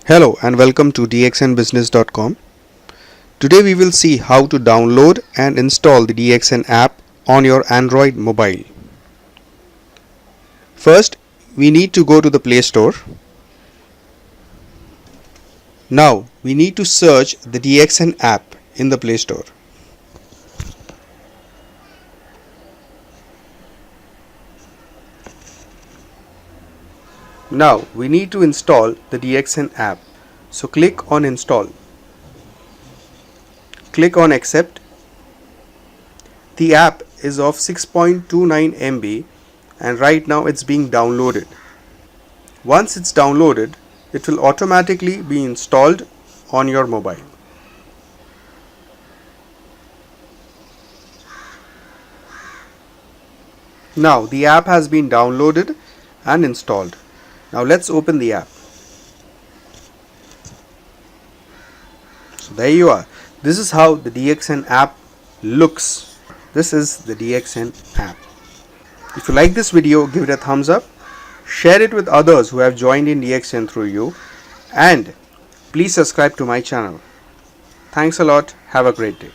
Hello and welcome to dxnbusiness.com. Today we will see how to download and install the DXN app on your Android mobile. First, we need to go to the Play Store. Now, we need to search the DXN app in the Play Store. Now, we need to install the DXN app. So click on Install. Click on Accept. The app is of 6.29 MB and right now it's being downloaded. Once it's downloaded, it will automatically be installed on your mobile. Now the app has been downloaded and installed. Now let's open the app. So there you are. This is how the DXN app looks. This is the DXN app. If you like this video, give it a thumbs up. Share it with others who have joined in DXN through you. And please subscribe to my channel. Thanks a lot. Have a great day.